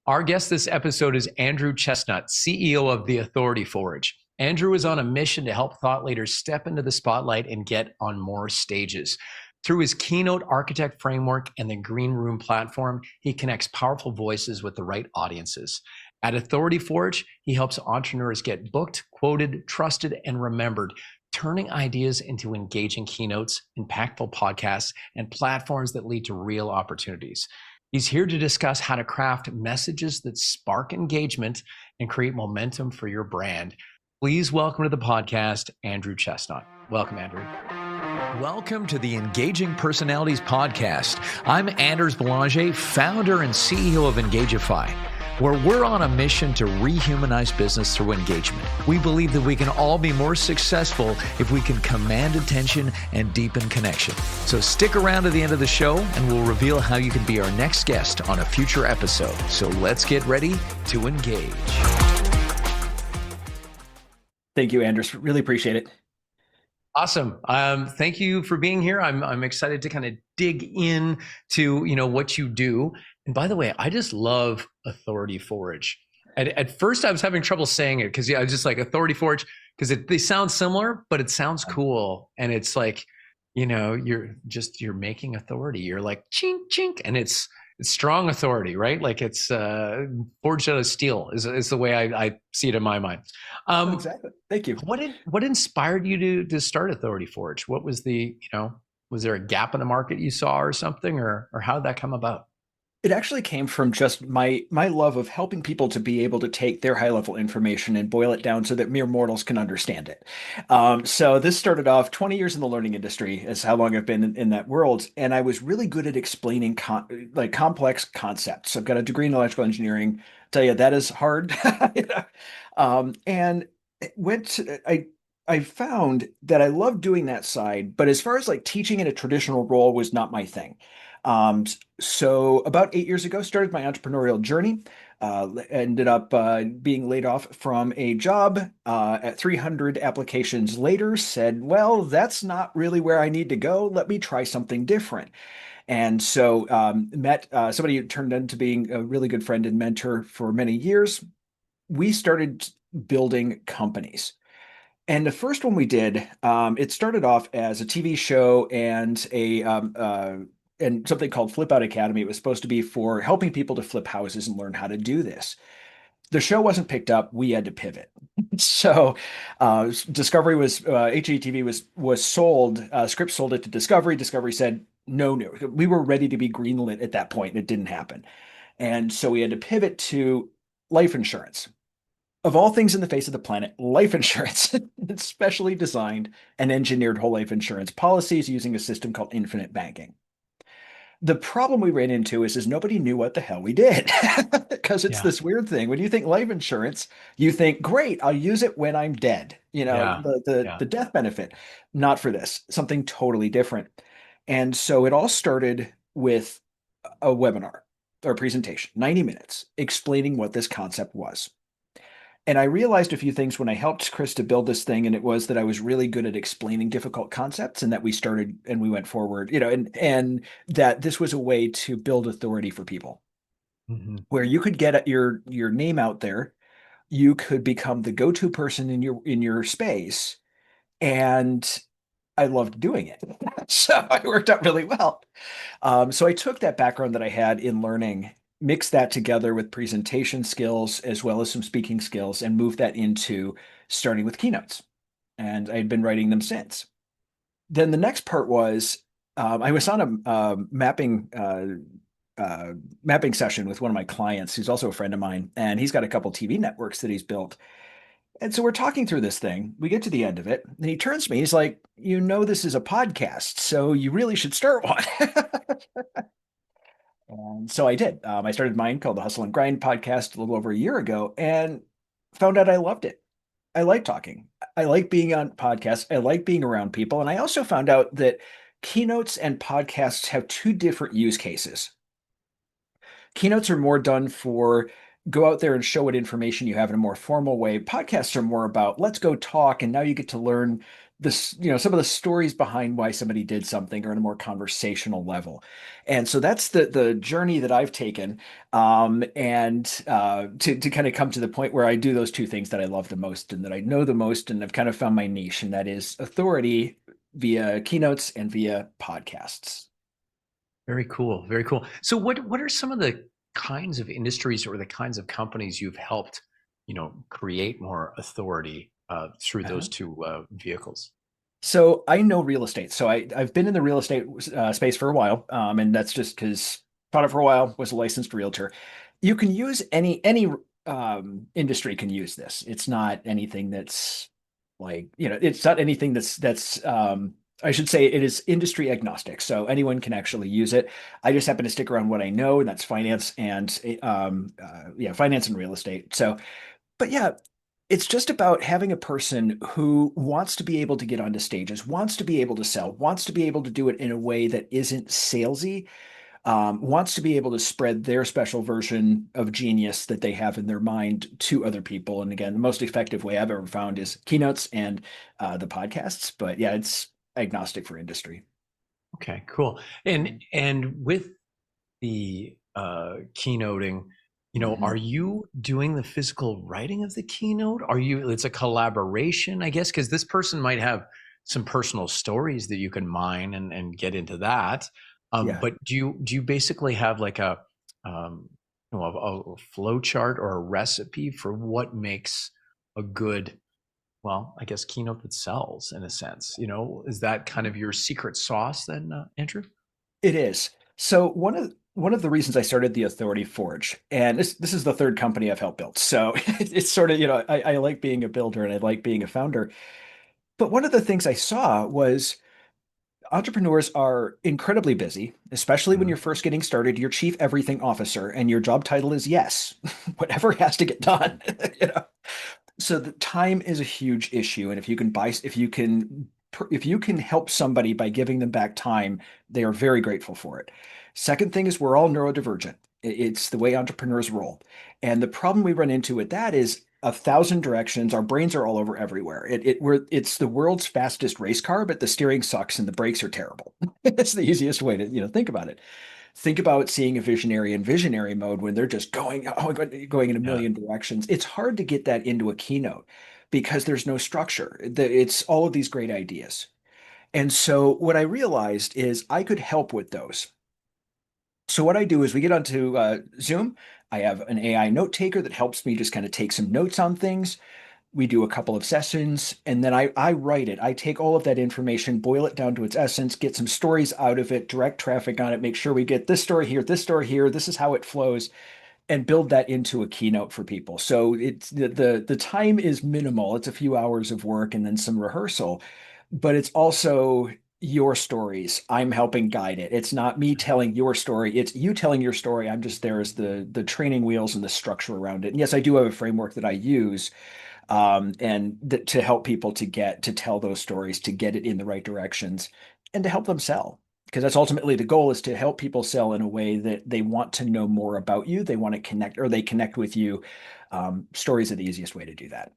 Our guest this episode is Andrew Chestnut, CEO of the Authority Forage. Andrew is on a mission to help thought leaders step into the spotlight and get on more stages. Through his Keynote Architect framework and the Green Room platform, he connects powerful voices with the right audiences. At Authority Forage, he helps entrepreneurs get booked, quoted, trusted, and remembered, turning ideas into engaging keynotes, impactful podcasts, and platforms that lead to real opportunities. He's here to discuss how to craft messages that spark engagement and create momentum for your brand. Please welcome to the podcast, Andrew Chestnut. Welcome, Andrew. Welcome to the Engaging Personalities Podcast. I'm Anders Belanger, founder and CEO of Engagify, where we're on a mission to rehumanize business through engagement. We believe that we can all be more successful if we can command attention and deepen connection. So stick around to the end of the show and we'll reveal how you can be our next guest on a future episode. So let's get ready to engage. Thank you, Anders. Really appreciate it. Awesome. Thank you for being here. I'm excited to kind of dig in to, what you do. And by the way, I just love Authority Forage. At first, I was having trouble saying it because I was just like Authority Forage because they sound similar, but it sounds cool. And it's like, you're making authority. You're like chink chink, and it's strong authority, right? Like it's forged out of steel is the way I see it in my mind. Exactly. Thank you. What inspired you to start Authority Forge? What was was there a gap in the market you saw or something, or how did that come about? It actually came from just my love of helping people to be able to take their high level information and boil it down so that mere mortals can understand it. So this started off 20 years in the learning industry is how long I've been in that world. And I was really good at explaining complex concepts. I've got a degree in electrical engineering. Tell you that is hard. And I found that I loved doing that side, but as far as like teaching in a traditional role was not my thing. So about 8 years ago, started my entrepreneurial journey. Ended up being laid off from a job. At 300 applications later, said, "Well, that's not really where I need to go. Let me try something different." And so met somebody who turned into being a really good friend and mentor for many years. We started building companies. And the first one we did, it started off as a TV show and and something called Flip Out Academy. It was supposed to be for helping people to flip houses and learn how to do this. The show wasn't picked up. We had to pivot. So Discovery was HGTV was sold. Scripps sold it to Discovery. Discovery said no, no. We were ready to be greenlit at that point, and it didn't happen. And so we had to pivot to life insurance. Of all things in the face of the planet, life insurance, specially designed and engineered whole life insurance policies using a system called infinite banking. The problem we ran into is nobody knew what the hell we did because it's this weird thing. When you think life insurance, you think, great, I'll use it when I'm dead. The death benefit. Not for this, something totally different. And so it all started with a webinar or a presentation, 90 minutes, explaining what this concept was. And I realized a few things when I helped Chris to build this thing, and it was that I was really good at explaining difficult concepts, and that we started and we went forward, and that this was a way to build authority for people, where you could get your name out there, you could become the go-to person in your space, and I loved doing it. So it worked out really well. So I took that background that I had in learning, mix that together with presentation skills as well as some speaking skills, and move that into starting with keynotes. And I had been writing them since. Then the next part was I was on a mapping session with one of my clients who's also a friend of mine, and he's got a couple TV networks that he's built. And so we're talking through this thing. We get to the end of it, and he turns to me. He's like, this is a podcast, so you really should start one. And so I did. I started mine called the Hustle and Grind podcast a little over a year ago, and found out I loved it. I like talking. I like being on podcasts. I like being around people. And I also found out that keynotes and podcasts have two different use cases. Keynotes are more done for go out there and show what information you have in a more formal way. Podcasts are more about let's go talk, and now you get to learn some of the stories behind why somebody did something are on a more conversational level. And so that's the journey that I've taken, and to kind of come to the point where I do those two things that I love the most and that I know the most, and I've kind of found my niche, and that is authority via keynotes and via podcasts. Very cool. Very cool. So what are some of the kinds of industries or the kinds of companies you've helped, create more authority through those two vehicles? So I know real estate. So I've been in the real estate space for a while, and that's just because taught it for a while, was a licensed realtor. You can use any industry can use this. It's not anything that's like, it's not anything that's I should say it is industry agnostic. So anyone can actually use it. I just happen to stick around what I know, and that's finance and yeah, finance and real estate. So but yeah, it's just about having a person who wants to be able to get onto stages, wants to be able to sell, wants to be able to do it in a way that isn't salesy, wants to be able to spread their special version of genius that they have in their mind to other people. And again, the most effective way I've ever found is keynotes and the podcasts. But yeah, it's agnostic for industry. Okay, cool. And with the keynoting, are Mhm. you doing the physical writing of the keynote? It's a collaboration, I guess, because this person might have some personal stories that you can mine and get into that. Yeah. But do you basically have like um, a flow chart or a recipe for what makes a good, well, I guess keynote that sells in a sense? Is that kind of your secret sauce then, Andrew? It is. So one of the reasons I started the Authority Forge, and this is the third company I've helped build. So it's sort of, I like being a builder and I like being a founder. But one of the things I saw was entrepreneurs are incredibly busy, especially when Mhm. you're first getting started. You're chief everything officer, and your job title is yes, whatever has to get done. You know? So the time is a huge issue, and if you can help somebody by giving them back time, they are very grateful for it. Second thing is we're all neurodivergent. It's the way entrepreneurs roll. And the problem we run into with that is a thousand directions. Our brains are all over everywhere. It's the world's fastest race car, but the steering sucks and the brakes are terrible. It's the easiest way to, think about it. Think about seeing a visionary in visionary mode when they're just going in a Yeah. million directions. It's hard to get that into a keynote because there's no structure. It's all of these great ideas. And so what I realized is I could help with those. So what I do is we get onto Zoom. I have an AI note taker that helps me just kind of take some notes on things. We do a couple of sessions, and then I write it. I take all of that information, boil it down to its essence, get some stories out of it, direct traffic on it, make sure we get this story here, this is how it flows, and build that into a keynote for people. So it's the time is minimal. It's a few hours of work and then some rehearsal, but it's also your stories. I'm helping guide it. It's not me telling your story. It's you telling your story. I'm just there as the training wheels and the structure around it. And yes, I do have a framework that I use, and to help people to get to tell those stories, to get it in the right directions, and to help them sell. Because that's ultimately the goal, is to help people sell in a way that they want to know more about you. They want to connect, or they connect with you. Stories are the easiest way to do that.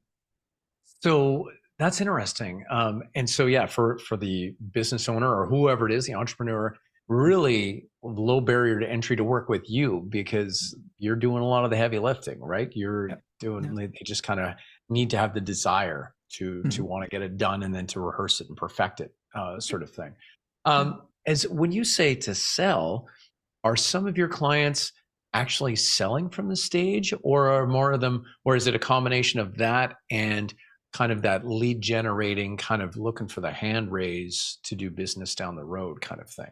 So that's interesting. And so yeah, for the business owner or whoever it is, the entrepreneur, really low barrier to entry to work with you because you're doing a lot of the heavy lifting, right? You're Yep. doing Yeah. they just kind of need to have the desire to Mhm. want to get it done and then to rehearse it and perfect it, Yep. sort of thing. Yeah. As when you say to sell, are some of your clients actually selling from the stage, or are more of them, or is it a combination of that and kind of that lead generating, kind of looking for the hand raise to do business down the road kind of thing?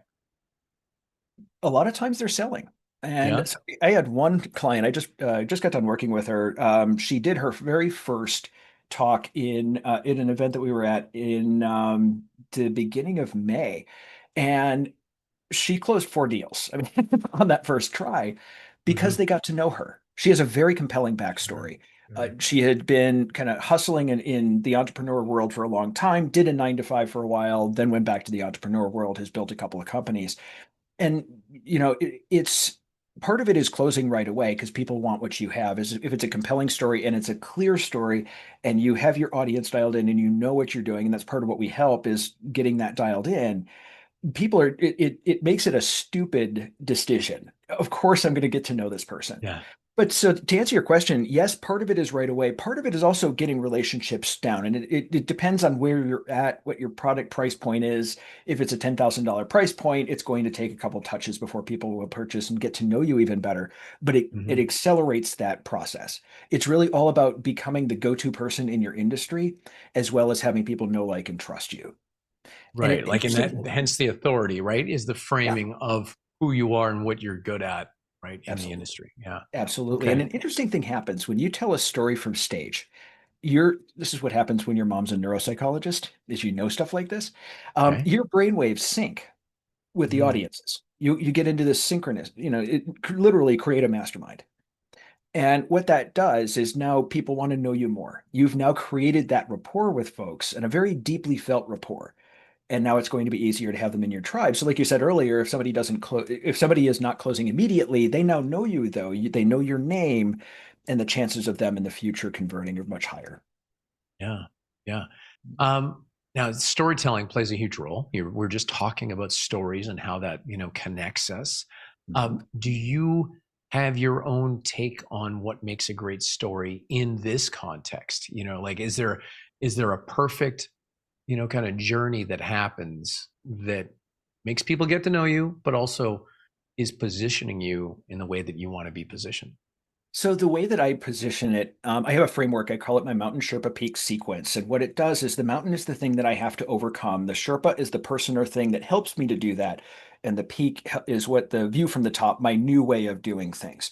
A lot of times they're selling. Yeah. And so I had one client, I just got done working with her. She did her very first talk in an event that we were at in the beginning of May. And she closed four deals, I mean, on that first try, because Hmm. they got to know her. She has a very compelling Sure. backstory. Sure. She had been kind of hustling in the entrepreneur world for a long time, did a 9 to 5 for a while, then went back to the entrepreneur world, has built a couple of companies. And, it's part of it is closing right away because people want what you have. Is if it's a compelling story and it's a clear story and you have your audience dialed in and you know what you're doing, and that's part of what we help is getting that dialed in. People are it makes it a stupid decision. Of course, I'm going to get to know this person. Yeah. But so to answer your question, yes, part of it is right away. Part of it is also getting relationships down. And it depends on where you're at, what your product price point is. If it's a $10,000 price point, it's going to take a couple touches before people will purchase and get to know you even better. But it Hmm. accelerates that process. It's really all about becoming the go-to person in your industry, as well as having people know, like, and trust you. And Right. it Like in that, interesting, hence the authority, right? Is the yeah, framing of who you are and what you're good at, right? In the absolutely. industry. Yeah. Absolutely. And Okay. an interesting thing happens when you tell a story from stage. This is what happens when your mom's a neuropsychologist, is you know stuff like this. Okay. Your brainwaves sync with the Mm. audiences. You get into this synchronous, it literally create a mastermind. And what that does is now people want to know you more. You've now created that rapport with folks and a very deeply felt rapport. And now it's going to be easier to have them in your tribe. So, like you said earlier, if somebody is not closing immediately, they now know you though. They know your name, and the chances of them in the future converting are much higher. Yeah. Yeah. Now, storytelling plays a huge role. We're just talking about stories and how that connects us. Mhm. Do you have your own take on what makes a great story in this context? Like is there a perfect kind of journey that happens that makes people get to know you, but also is positioning you in the way that you want to be positioned? So the way that I position it, I have a framework. I call it my Mountain Sherpa Peak sequence. And what it does is the mountain is the thing that I have to overcome. The Sherpa is the person or thing that helps me to do that. And the peak is what the view from the top, my new way of doing things.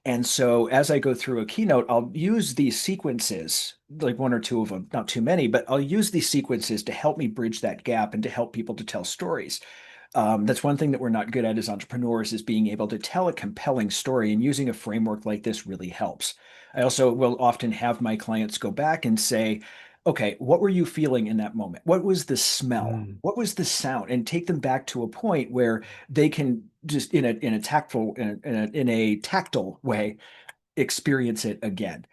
And so as I go through a keynote, I'll use these sequences, like one or two of them, not too many, but I'll use these sequences to help me bridge that gap and to help people to tell stories. That's one thing that we're not good at as entrepreneurs is being able to tell a compelling story, and using a framework like this really helps. I also will often have my clients go back and say, okay, what were you feeling in that moment? What was the smell? Mm. What was the sound? And take them back to a point where they can just in a tactile way experience it again.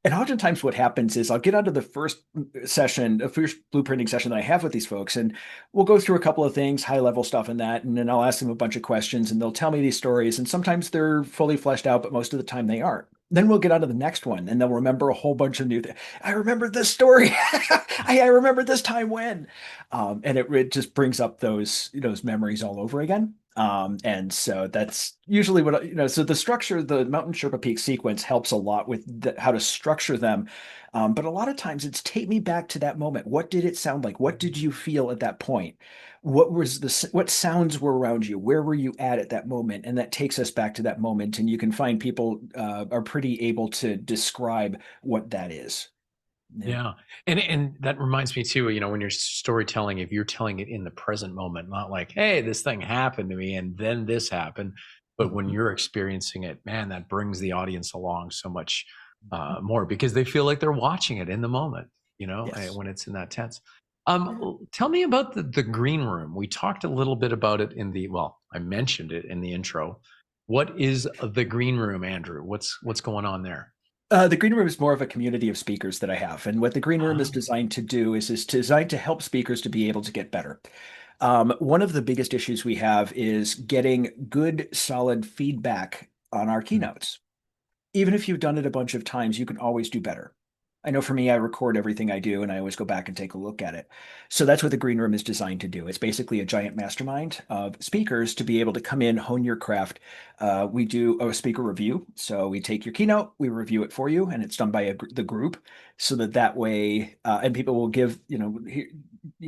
And oftentimes what happens is I'll get onto the first session, the first blueprinting session that I have with these folks, and we'll go through a couple of things, high level stuff and that, and then I'll ask them a bunch of questions and they'll tell me these stories. And sometimes they're fully fleshed out, but most of the time they aren't. Then we'll get on to the next one and they'll remember a whole bunch of new things. I remember this story. I remember this time when. And it just brings up those memories all over again. And so that's usually so the structure, the Mountain Sherpa Peak sequence helps a lot with how to structure them. But a lot of times it's take me back to that moment. What did it sound like? What did you feel at that point? What sounds were around you? Where were you at that moment? And that takes us back to that moment. And you can find people are pretty able to describe what that is. Yeah. Yeah. And that reminds me too, when you're storytelling, if you're telling it in the present moment, not like, hey, this thing happened to me and then this happened, but when Mhm. you're experiencing it, man, that brings the audience along so much Mhm. more because they feel like they're watching it in the moment, Yes. when it's in that tense. Yeah. Tell me about the green room. We talked a little bit about it well, I mentioned it in the intro. What is the green room, Andrew? What's going on there? The green room is more of a community of speakers that I have, and what the green room is Ah, designed to do is designed to help speakers to be able to get better. One of the biggest issues we have is getting good, solid feedback on our mm, keynotes. Even if you've done it a bunch of times, you can always do better. I know for me, I record everything I do and I always go back and take a look at it. So that's what the green room is designed to do. It's basically a giant mastermind of speakers to be able to come in, hone your craft. We do a speaker review. So we take your keynote, we review it for you, and it's done by the group so that way, and people will give,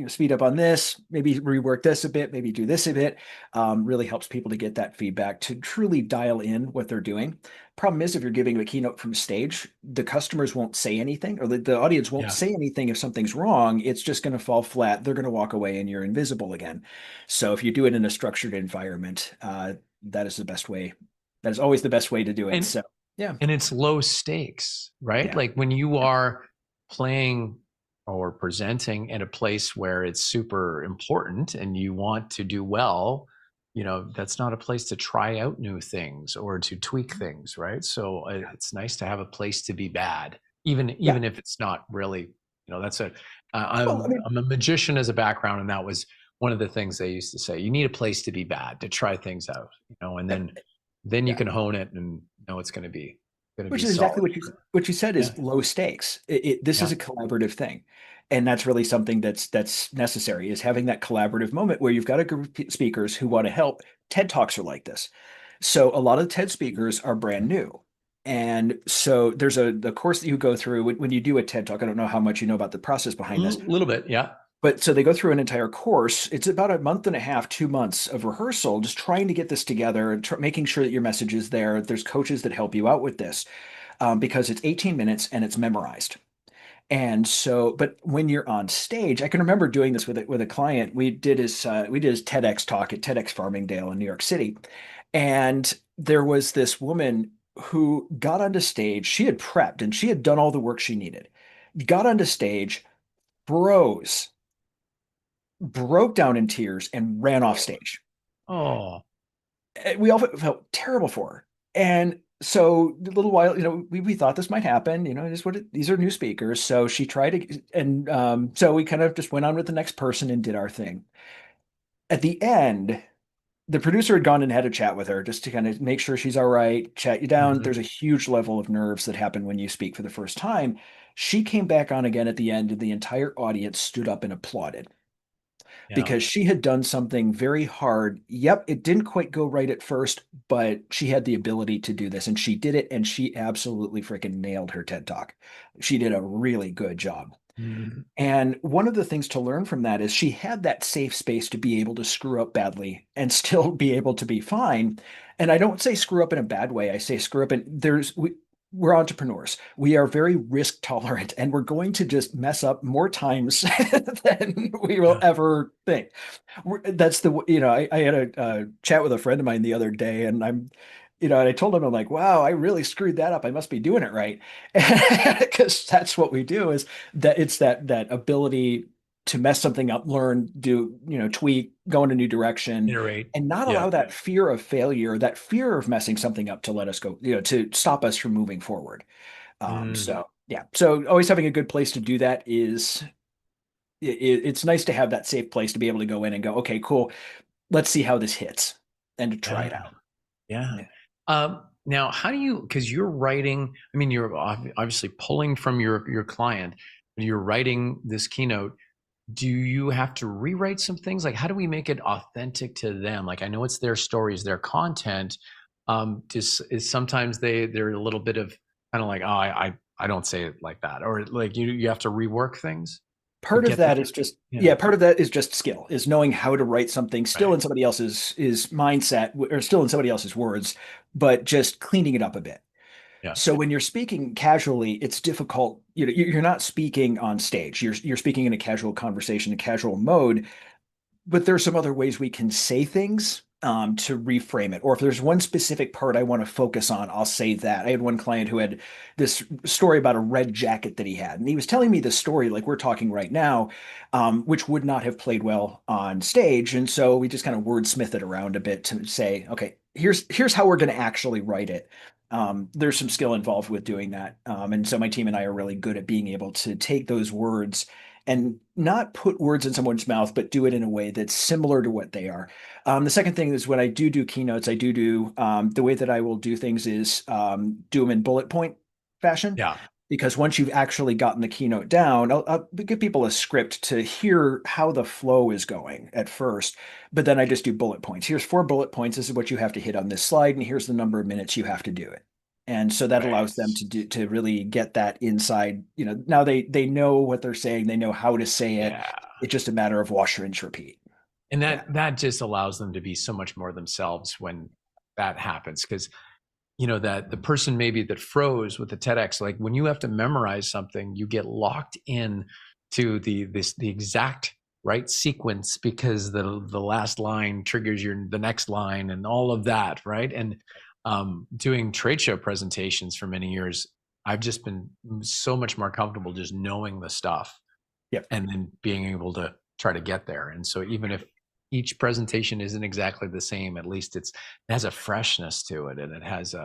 speed up on this, maybe rework this a bit, maybe do this a bit. Really helps people to get that feedback to truly dial in what they're doing. Problem is, if you're giving a keynote from stage, the customers won't say anything, or the audience won't yeah. say anything if something's wrong. It's just going to fall flat. They're going to walk away and you're invisible again. So if you do it in a structured environment, that is the best way. That is always the best way to do it. And So yeah, and it's low stakes, right? yeah, Like when you are playing or presenting at a place where it's super important and you want to do well, that's not a place to try out new things or to tweak things, right? So it's nice to have a place to be bad, even Yeah. even if it's not really, that's a. Well, I mean, I'm a magician as a background, and that was one of the things they used to say. You need a place to be bad, to try things out, and then you yeah. can hone it and know it's going to Which be is exactly solid. what you said Yeah, is low stakes. This is yeah. a collaborative thing, and that's really something that's necessary is having that collaborative moment where you've got a group of speakers who want to help. TED Talks are like this. So a lot of TED speakers are brand new. And so there's the course that you go through when you do a TED Talk. I don't know how much you know about the process A behind this, little bit, yeah. but so they go through an entire course. It's about a month and a half, 2 months of rehearsal, just trying to get this together and making sure that your message is there. There's coaches that help you out with this because it's 18 minutes and it's memorized. And so, but when you're on stage, I can remember doing this with a client. We did his TEDx talk at TEDx Farmingdale in New York City, and there was this woman who got onto stage. She had prepped and she had done all the work she needed. Got onto stage, froze, broke down in tears, and ran off stage. Oh, We all felt terrible for her. And so a little while, we thought this might happen. These are new speakers. So she tried to, and so we kind of just went on with the next person and did our thing. At the end, the producer had gone and had a chat with her just to kind of make sure she's all right, chat you down. mhm. There's a huge level of nerves that happen when you speak for the first time. She came back on again at the end, and the entire audience stood up and applauded Yeah. because she had done something very hard. Yep, it didn't quite go right at first, but she had the ability to do this and she did it and she absolutely freaking nailed her TED Talk. She did a really good job. Mhm. And one of the things to learn from that is she had that safe space to be able to screw up badly and still be able to be fine. And I don't say screw up in a bad way. I say screw up we're entrepreneurs. We are very risk tolerant and we're going to just mess up more times than we will Yeah. ever think. That's I had a chat with a friend of mine the other day and and I told him, I'm like, wow, I really screwed that up. I must be doing it right. Because that's what we do is that it's that ability to mess something up, learn, do, tweak, go in a new direction, Iterate. and not Yeah. allow that fear of failure, that fear of messing something up to let us go, to stop us from moving forward. Mm. So yeah, so always having a good place to do that is it's nice to have that safe place to be able to go in and go, okay, cool, let's see how this hits and to try it Yeah. out. Yeah. Yeah. Now, how do you, because you're writing, I mean, you're obviously pulling from your client, but you're writing this keynote. Do you have to rewrite some things? Like, how do we make it authentic to them? Like, I know it's their stories, their content. Is sometimes they're a little bit of kind of like, oh, I don't say it like that, or like you have to rework things to Part of get that. that is just Yeah. yeah, part of that is just skill, is knowing how to write something still Right. in somebody else's is mindset or still in somebody else's words, but just cleaning it up a bit. Yeah. So when you're speaking casually, it's difficult. You're not speaking on stage. You're speaking in a casual conversation, a casual mode, but there's some other ways we can say things to reframe it. Or if there's one specific part I want to focus on, I'll say that. I had one client who had this story about a red jacket that he had, and he was telling me the story like we're talking right now, which would not have played well on stage. And so we just kind of wordsmith it around a bit to say, okay, here's how we're going to actually write it. There's some skill involved with doing that. And so my team and I are really good at being able to take those words and not put words in someone's mouth, but do it in a way that's similar to what they are. The second thing is when I do keynotes, I do the way that I will do things is do them in bullet point fashion. Yeah. Because once you've actually gotten the keynote down, I'll give people a script to hear how the flow is going at first, but then I just do bullet points. Here's 4 bullet points. This is what you have to hit on this slide, and here's the number of minutes you have to do it. And so that Right. allows them to really get that inside. Now they know what they're saying, they know how to say it. Yeah. It's just a matter of wash, rinse, repeat. And Yeah. that just allows them to be so much more themselves when that happens. Because that the person maybe that froze with the TEDx, like when you have to memorize something, you get locked in to the exact right sequence because the last line triggers the next line and all of that, right? And doing trade show presentations for many years, I've just been so much more comfortable just knowing the stuff Yep. and then being able to try to get there. And so even if each presentation isn't exactly the same. At least it has a freshness to it, and it has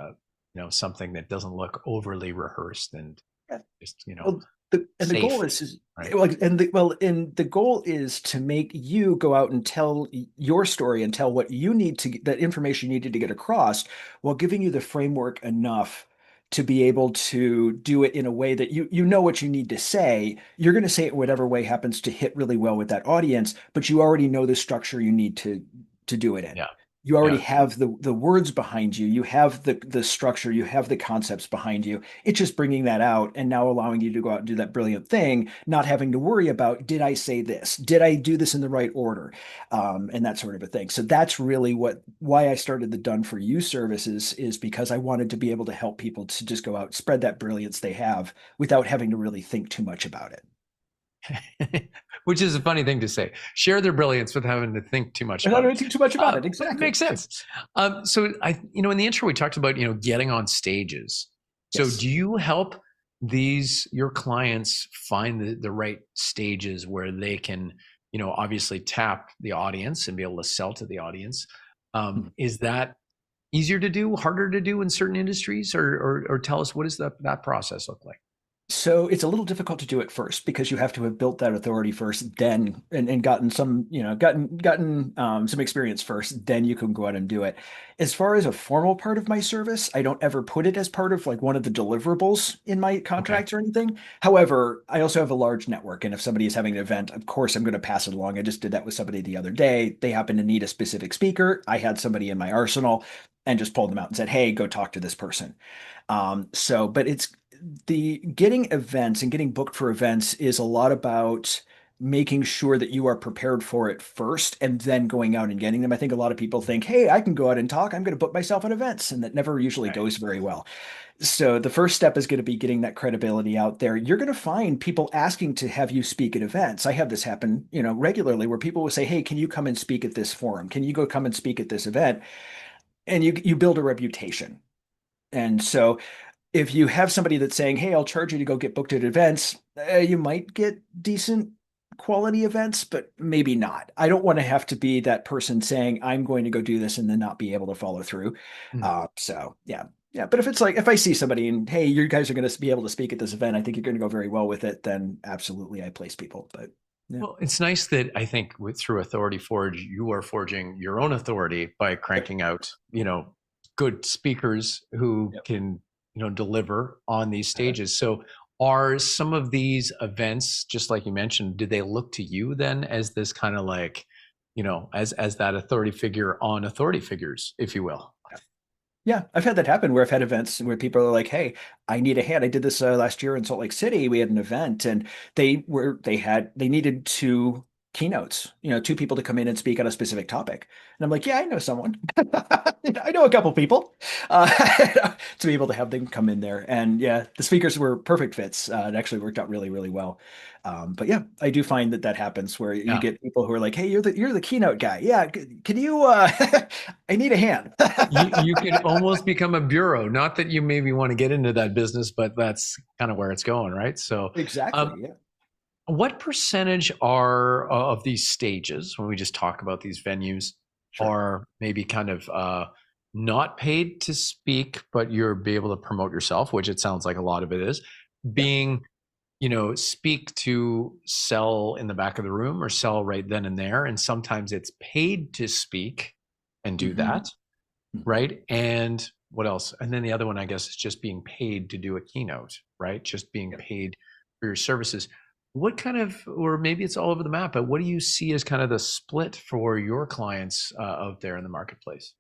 something that doesn't look overly rehearsed and Yeah. just Well, the goal safe, is right? like and the goal is to make you go out and tell your story and tell what you need to that information you needed to get across while giving you the framework enough to be able to do it in a way that you know what you need to say. You're going to say it whatever way happens to hit really well with that audience, but you already know the structure you need to do it in. Yeah, You already yeah. have the words behind you. You have the structure. You have the concepts behind you. It's just bringing that out and now allowing you to go out and do that brilliant thing, not having to worry about, did I say this? Did I do this in the right order? And that sort of a thing. So that's really why I started the Done For You services is because I wanted to be able to help people to just go out, spread that brilliance they have without having to really think too much about it. Which is a funny thing to say. Share their brilliance with having to think too much Without about having it. to think too much about it. But it Exactly. makes sense. So in the intro, we talked about, getting on stages. So Yes. do you help your clients find the right stages where they can, obviously tap the audience and be able to sell to the audience? Is that easier to do, harder to do in certain industries, or tell us, what does that process look like? So it's a little difficult to do it first because you have to have built that authority first, then and gotten some, gotten some experience first, then you can go out and do it. As far as a formal part of my service, I don't ever put it as part of like one of the deliverables in my Okay. contracts or anything. However, I also have a large network, and if somebody is having an event, of course I'm going to pass it along. I just did that with somebody the other day. They happen to need a specific speaker. I had somebody in my arsenal and just pulled them out and said, "Hey, go talk to this person." But it's the getting events and getting booked for events is a lot about making sure that you are prepared for it first and then going out and getting them. I think a lot of people think, hey, I can go out and talk. I'm going to book myself at events. And that never usually Right. goes very well. So the first step is going to be getting that credibility out there. You're going to find people asking to have you speak at events. I have this happen, regularly where people will say, hey, can you come and speak at this forum? Can you go come and speak at this event? And you build a reputation. And so if you have somebody that's saying, "Hey, I'll charge you to go get booked at events," you might get decent quality events, but maybe not. I don't want to have to be that person saying, "I'm going to go do this," and then not be able to follow through. Mm. So yeah, yeah. But if it's like if I see somebody and hey, you guys are going to be able to speak at this event, I think you're going to go very well with it. Then absolutely, I place people. But yeah, Well, it's nice that I think through Authority Forge, you are forging your own authority by yep, cranking out, good speakers who yep. can, deliver on these stages. So are some of these events, just like you mentioned, do they look to you then as this kind of like, as that authority figure on authority figures, if you will? Yeah, I've had that happen where I've had events where people are like, "Hey, I need a hand." I did this last year in Salt Lake City. We had an event, and they needed two keynotes, two people to come in and speak on a specific topic. And I'm like, "Yeah, I know someone. I know a couple people uh, to be able to have them come in there." And yeah, the speakers were perfect fits. It actually worked out really, really well. But yeah, I do find that that happens where you Yeah. get people who are like, "Hey, you're the keynote guy. Yeah, can you? I need a hand." You could almost become a bureau. Not that you maybe want to get into that business, but that's kind of where it's going, right? So, Exactly. um, Yeah. what percentage are of these stages, when we just talk about these venues, Sure. are maybe kind of not paid to speak, but you're be able to promote yourself, which it sounds like a lot of it is, Yeah. being, speak to sell in the back of the room or sell right then and there. And sometimes it's paid to speak and do Hmm. that, right? And what else? And then the other one, I guess, is just being paid to do a keynote, right? Just being Yeah. paid for your services. What kind of, or maybe it's all over the map, but what do you see as kind of the split for your clients out there in the marketplace?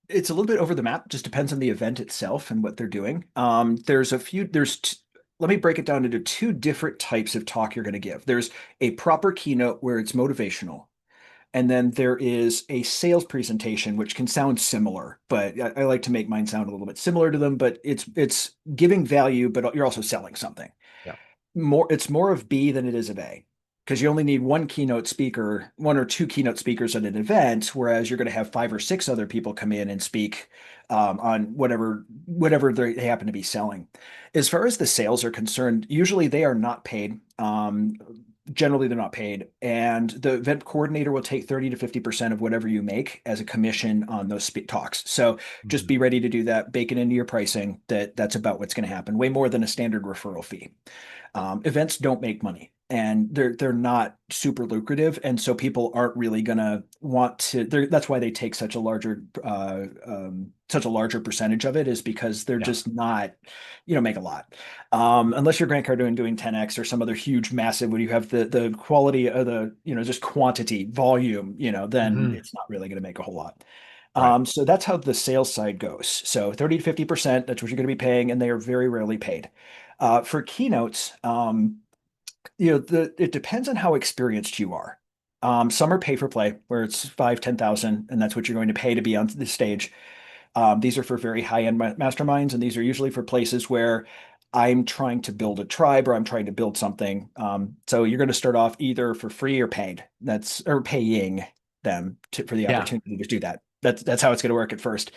It's a little bit over the map, just depends on the event itself and what they're doing. Let me break it down into two different types of talk you're going to give. There's a proper keynote where it's motivational. And then there is a sales presentation, which can sound similar, but I like to make mine sound a little bit similar to them, but it's giving value, but you're also selling something. Yeah. It's more of B than it is of A because you only need one keynote speaker, one or two keynote speakers at an event, whereas you're going to have five or six other people come in and speak on whatever they happen to be selling. As far as the sales are concerned, usually they are not paid. Generally, they're not paid. And the event coordinator will take 30 to 50% of whatever you make as a commission on those talks. So just Mhm. be ready to do that, bake it into your pricing. That's about what's going to happen. Way more than a standard referral fee. Events don't make money and they're not super lucrative, and so people aren't really gonna want to. That's why they take such a larger percentage of it, is because they're Yeah. just not, make a lot. Unless you're Grant Cardone doing 10x or some other huge massive, when you have the quality of the, just quantity volume, then Hmm. it's not really going to make a whole lot. Right. So that's how the sales side goes. So 30 to 50%, that's what you're going to be paying, and they are very rarely paid. For keynotes, it depends on how experienced you are. Some are pay for play, where it's 5, 10,000, and that's what you're going to pay to be on the stage. These are for very high-end masterminds, and these are usually for places where I'm trying to build a tribe or I'm trying to build something. So you're going to start off either for free or paid. Or paying them for the Yeah. opportunity to do that. That's how it's going to work at first.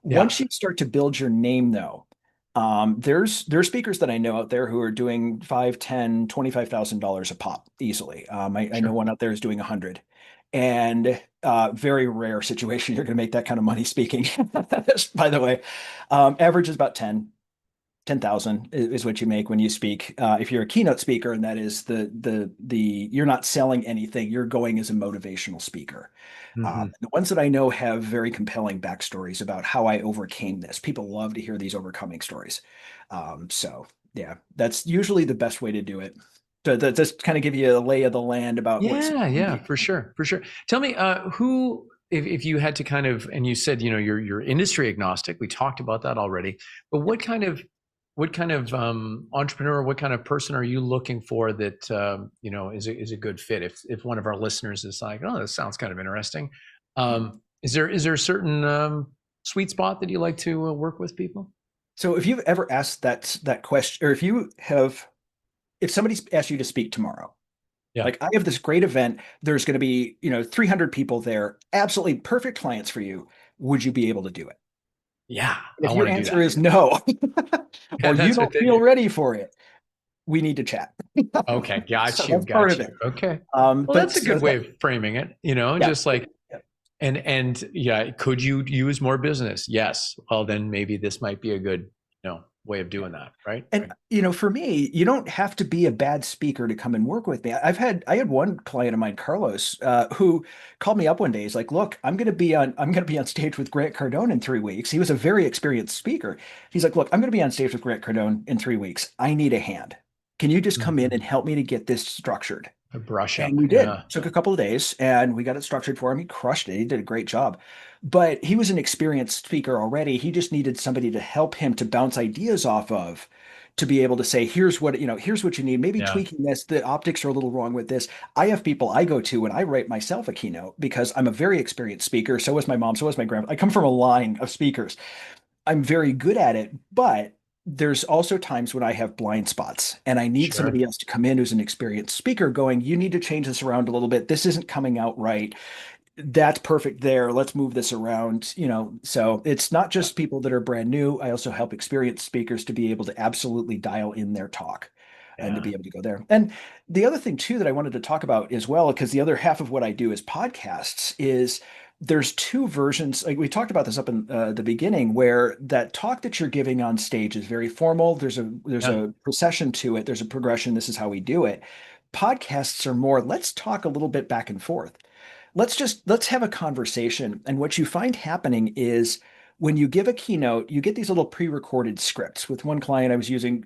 Yeah. Once you start to build your name, though, there's speakers that I know out there who are doing 5, 10, $25,000 a pop easily. I know Sure. one out there is doing 100, and very rare situation you're going to make that kind of money speaking. By the way, average is about 10,000 is what you make when you speak. If you're a keynote speaker, and that is the you're not selling anything, you're going as a motivational speaker. Hmm. The ones that I know have very compelling backstories about how I overcame this. People love to hear these overcoming stories. So yeah, that's usually the best way to do it. To just kind of give you a lay of the land about what's Yeah, yeah, needed. for sure, for sure. Tell me, who, if you had to kind of, and you said, you're industry agnostic. We talked about that already. But what kind of entrepreneur, what kind of person are you looking for that is a good fit? If one of our listeners is like, oh, this sounds kind of interesting, is there a certain sweet spot that you like to work with people? So if you've ever asked that question, or if somebody's asked you to speak tomorrow, Yeah, like, I have this great event, there's going to be, 300 people there, absolutely perfect clients for you. Would you be able to do it? yeah, And I if want your to do answer that. is no, Yeah, or you that's what don't they feel do. ready for it, we need to chat. Okay, So got you, that's part got of you. it. Okay. Well, But that's a so good way of framing it, yeah, just like, yeah. and yeah, could you use more business? Yes. Well, then maybe this might be a good, way of Yeah. doing that, right? And Right. for me, you don't have to be a bad speaker to come and work with me. I had one client of mine, Carlos, who called me up one day. He's like, "Look, I'm going to be on stage with Grant Cardone in 3 weeks." He was a very experienced speaker. He's like, "Look, I'm going to be on stage with Grant Cardone in 3 weeks. I need a hand. Can you just come in Mhm. and help me to get this structured?" A brush And up. we did. Yeah. Took a couple of days and we got it structured for him. He crushed it. He did a great job. But he was an experienced speaker already. He just needed somebody to help him to bounce ideas off of, to be able to say, here's what you need. Maybe Yeah. tweaking this. The optics are a little wrong with this. I have people I go to when I write myself a keynote because I'm a very experienced speaker. So was my mom. So was my grandpa. I come from a line of speakers. I'm very good at it, but there's also times when I have blind spots and I need Sure. somebody else to come in who's an experienced speaker going, you need to change this around a little bit. This isn't coming out right. That's perfect there. Let's move this around, So it's not Yeah. just people that are brand new. I also help experienced speakers to be able to absolutely dial in their talk and to Yeah. be able to go there. And the other thing too that I wanted to talk about as well, because the other half of what I do is podcasts, is there's two versions. Like we talked about this up in the beginning, where that talk that you're giving on stage is very formal. There's Yeah. a procession to it. There's a progression. This is how we do it. Podcasts are more, let's talk a little bit back and forth. Let's have a conversation. And what you find happening is when you give a keynote, you get these little pre-recorded scripts. With one client, I was using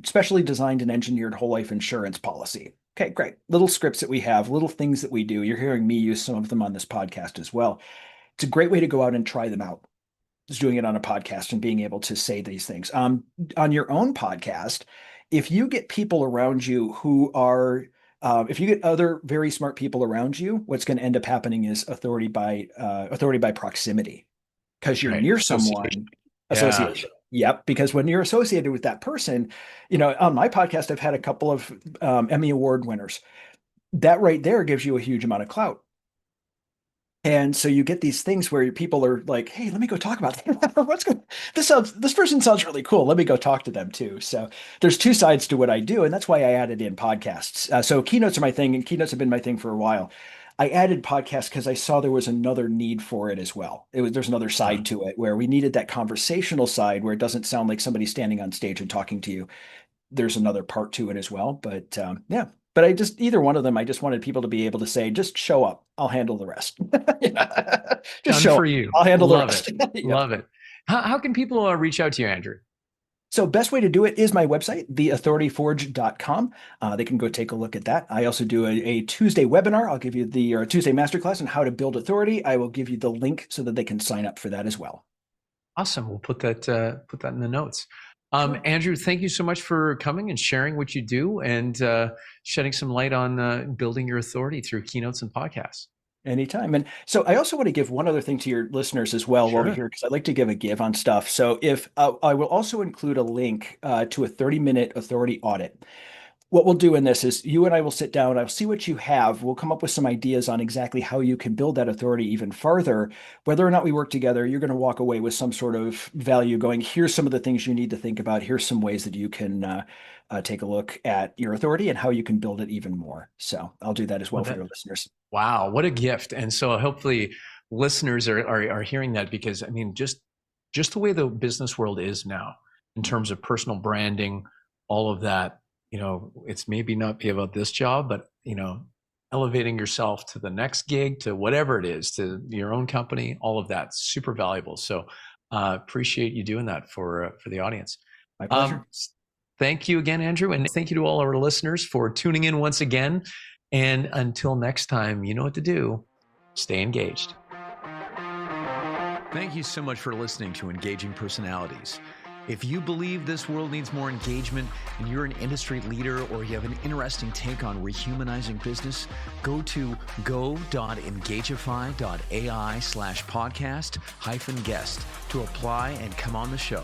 specially designed and engineered whole life insurance policy. Okay, great. Little scripts that we have, little things that we do. You're hearing me use some of them on this podcast as well. It's a great way to go out and try them out. Is doing it on a podcast and being able to say these things. On your own podcast, if you get people around you who are, if you get other very smart people around you, what's going to end up happening is authority by proximity, because you're Right. near Association. someone. Yeah. Association. Yep. Because when you're associated with that person, on my podcast, I've had a couple of Emmy Award winners. That right there gives you a huge amount of clout. And so you get these things where people are like, "Hey, let me go talk about that. This person sounds really cool. Let me go talk to them too." So there's two sides to what I do, and that's why I added in podcasts. So keynotes are my thing, and keynotes have been my thing for a while. I added podcasts because I saw there was another need for it as well. There's another Yeah. side to it where we needed that conversational side where it doesn't sound like somebody standing on stage and talking to you. There's another part to it as well. But yeah, but I just either one of them, I just wanted people to be able to say, just show up. I'll handle the rest. Just Done show for up. you. I'll handle the Love it. rest. Yep. Love it. How can people reach out to you, Andrew? So best way to do it is my website, theauthorityforge.com. They can go take a look at that. I also do a Tuesday webinar. I'll give you the or Tuesday masterclass on how to build authority. I will give you the link so that they can sign up for that as well. Awesome. We'll put that in the notes. Sure. Andrew, thank you so much for coming and sharing what you do and shedding some light on building your authority through keynotes and podcasts. Anytime. And so I also want to give one other thing to your listeners as well while we're Sure. here, because I like to give a give on stuff. So if I will also include a link to a 30-minute authority audit. What we'll do in this is you and I will sit down. I'll see what you have. We'll come up with some ideas on exactly how you can build that authority even farther. Whether or not we work together, you're going to walk away with some sort of value going, here's some of the things you need to think about. Here's some ways that you can take a look at your authority and how you can build it even more. So I'll do that as well Well, for your listeners. wow, what a gift. And so hopefully listeners are hearing that because I mean, just the way the business world is now in terms of personal branding, all of that, it's maybe not be about this job, but elevating yourself to the next gig, to whatever it is, to your own company, all of that, super valuable. So appreciate you doing that for the audience. My Um, pleasure. Thank you again, Andrew. And thank you to all our listeners for tuning in once again. And until next time, you know what to do. Stay engaged. Thank you so much for listening to Engaging Personalities. If you believe this world needs more engagement and you're an industry leader or you have an interesting take on rehumanizing business, go to go.engagify.ai/podcast-guest to apply and come on the show.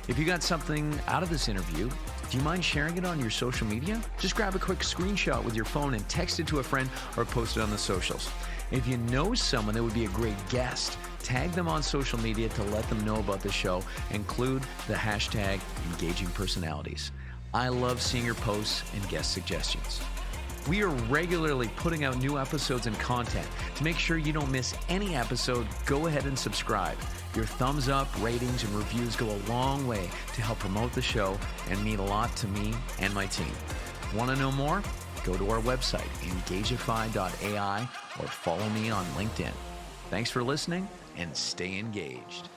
If you got something out of this interview, do you mind sharing it on your social media? Just grab a quick screenshot with your phone and text it to a friend or post it on the socials. If you know someone that would be a great guest, tag them on social media to let them know about the show. Include the hashtag Engaging Personalities. I love seeing your posts and guest suggestions. We are regularly putting out new episodes and content. To make sure you don't miss any episode, go ahead and subscribe. Your thumbs up, ratings, and reviews go a long way to help promote the show and mean a lot to me and my team. Want to know more? Go to our website, engagify.ai, or follow me on LinkedIn. Thanks for listening and stay engaged.